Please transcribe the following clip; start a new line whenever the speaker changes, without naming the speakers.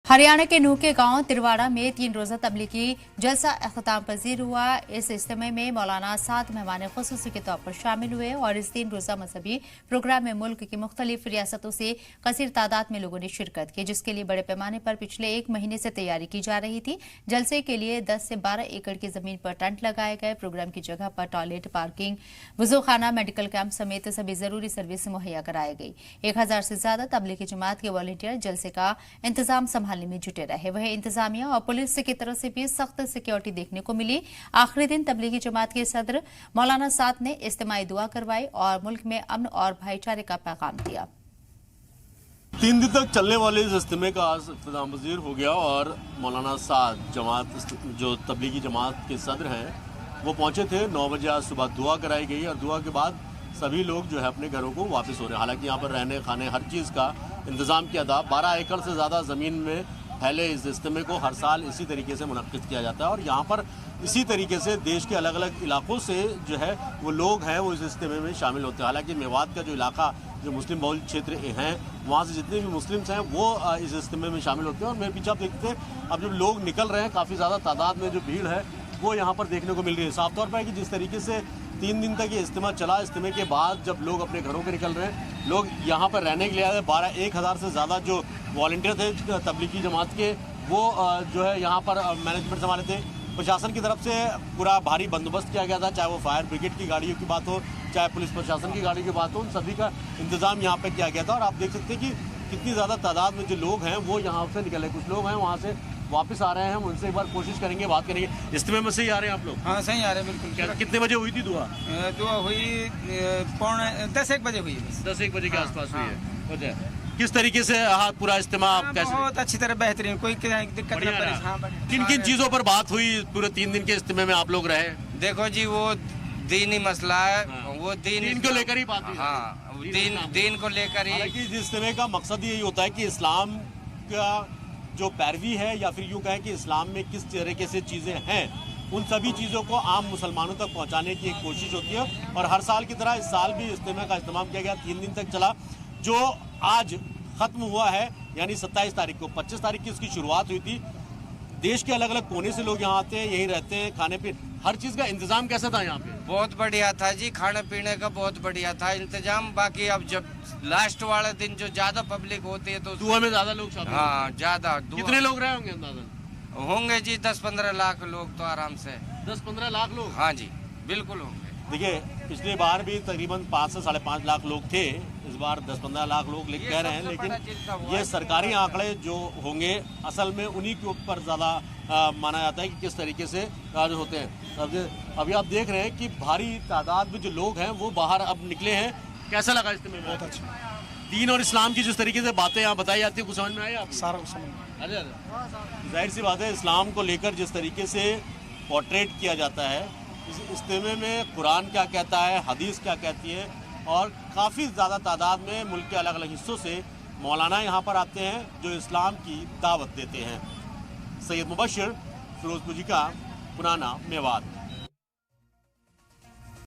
हरियाणा के नूह के गांव तिरवाड़ा में 3 रोजा तबलीगी जलसा अख्ताम पजीर हुआ। इस इज्तिमा में मौलाना 7 मेहमान खुसूसी के तौर पर शामिल हुए और इस 3 रोजा मजहबी प्रोग्राम में मुल्क की मुख्तलिफ रियासतों से कसीर तादाद में लोगों ने शिरकत की, जिसके लिए बड़े पैमाने पर पिछले 1 महीने से तैयारी की जा रही थी। जलसे के लिए 10 से 12 एकड़ की जमीन पर टेंट लगाए गए। प्रोग्राम की जगह पर टॉयलेट, पार्किंग, वजूखाना, मेडिकल कैंप समेत सभी जरूरी सर्विस मुहैया कराई गई। 1000 से ज्यादा तबलीगी जमात के वॉलंटियर जलसे का इंतजाम संभालने में जुटे रहे। वहीं इंतजामिया और पुलिस की तरफ से भी सख्त सिक्योरिटी देखने को मिली। आखिरी दिन तबलीगी जमात के सदर मौलाना साद ने इज्तिमाई दुआ करवाई और मुल्क में अमन और भाईचारे का पैगाम दिया।
3 दिन तक चलने वाले इस इज्तिमे का आज इख्तिताम पजीर हो गया और मौलाना साद जमात जो तबलीगी जमात के सदर हैं वो पहुंचे थे। 9 बजे आज सुबह दुआ कराई गई और दुआ के बाद सभी लोग जो है अपने घरों को वापस हो रहे हैं। हालांकि यहाँ पर रहने खाने हर चीज़ का इंतज़ाम किया था। 12 एकड़ से ज़्यादा ज़मीन में फैले इस इज्तिमे को हर साल इसी तरीके से मुनक्किद किया जाता है और यहाँ पर इसी तरीके से देश के अलग अलग इलाकों से जो है वो लोग हैं वो इस इज्तिमे में शामिल होते हैं। हालांकि मेवात का जो इलाका जो मुस्लिम बहुल क्षेत्र हैं वहाँ से जितने भी मुस्लिम्स हैं वो इस इज्तिमे में शामिल होते हैं। और मेरे पीछे आप देखते हैं अब जब लोग निकल रहे हैं काफ़ी ज़्यादा तादाद में जो भीड़ है वो यहाँ पर देखने को मिल रही है। साफ तौर पर है कि जिस तरीके से 3 दिन तक ये इज्तिमा चला, इज्तिमे के बाद जब लोग अपने घरों के निकल रहे हैं, लोग यहाँ पर रहने के लिए आए। 1,000 से ज़्यादा जो वॉलंटियर थे तबलीगी जमात के वो जो है यहाँ पर मैनेजमेंट संभाले थे। प्रशासन की तरफ से पूरा भारी बंदोबस्त किया गया था, चाहे वो फायर ब्रिगेड की गाड़ियों की बात हो, चाहे पुलिस प्रशासन की गाड़ी की बात हो, उन सभी का इंतज़ाम यहाँ पर किया गया था। और आप देख सकते हैं कि कितनी ज़्यादा तादाद में जो लोग हैं वो यहाँ से निकले। कुछ लोग हैं वहाँ से वापस आ रहे हैं, हम उनसे एक बार कोशिश करेंगे, बात करेंगे। इज्तिमे में से ही आ रहे हैं आप लोग?
हाँ सही आ रहे हैं, बिल्कुल।
कितने बजे हुई थी दुआ?
दुआ हुई 10-1 बजे हुई है।
10-1 बजे के आसपास हुई है। किस तरीके से पूरा इज्तिमा कैसे?
बहुत अच्छी तरह, बेहतरीन, कोई दिक्कत नहीं पड़ी।
किन किन चीज़ों पर बात हुई पूरे 3 दिन के इज्तिमे में आप लोग रहे?
देखो जी, वो दीनी मसला है।
हाँ।
वो दीन
को लेकर ही बात हुई।
हाँ, दीन को लेकर ही।
हालांकि इस इज्तिमे का मकसद यही होता है कि इस्लाम का जो पैरवी है या फिर यूँ कहें कि इस्लाम में किस तरीके से चीज़ें हैं उन सभी चीज़ों को आम मुसलमानों तक पहुँचाने की एक कोशिश होती है। और हर साल की तरह इस साल भी इज्तिमे का इस्तेमाल किया गया। 3 दिन तक चला, जो आज ख़त्म हुआ है, यानी 27 तारीख को। 25 तारीख की इसकी शुरुआत हुई थी। देश के अलग अलग कोने से लोग यहाँ आते हैं, यहीं रहते हैं। खाने पीने हर चीज़ का इंतज़ाम कैसा था यहाँ पे?
बहुत बढ़िया था जी, खाने पीने का बहुत बढ़िया था इंतजाम। बाकी अब जब लास्ट वाले दिन जो ज्यादा पब्लिक होती है तो
दुआ में ज़्यादा लोग शामिल?
हाँ, ज्यादा।
कितने लोग रहे होंगे अंदाज़न?
होंगे जी 10-15 लाख लोग तो आराम से।
10-15 लाख लोग?
हाँ जी, बिल्कुल होंगे।
देखिए, पिछली बार भी तकरीबन 5 से 5.5 लाख लोग थे। इस बार 10-15 लाख लोग कह रहे हैं, लेकिन ये सरकारी आंकड़े जो होंगे असल में उन्हीं के ऊपर ज़्यादा माना जाता है कि किस तरीके से कार्य होते हैं। अभी आप देख रहे हैं कि भारी तादाद में जो लोग हैं वो बाहर अब निकले हैं। कैसा लगा इज्तिमे में?
बहुत अच्छा।
दीन और इस्लाम की जिस तरीके से बातें यहाँ बताई जाती है, कुछ समझ में आई आपको?
सारा कुछ समझ में।
अरे जाहिर सी बात है, इस्लाम को लेकर जिस तरीके से पोर्ट्रेट किया जाता है, इस इज्तिमे में कुरान क्या कहता है, हदीस क्या कहती है, और काफ़ी ज़्यादा तादाद में मुल्क के अलग अलग हिस्सों से मौलाना यहाँ पर आते हैं जो इस्लाम की दावत देते हैं। सैयद मुबशर, फिरोजपुरी का पुराना मेवात।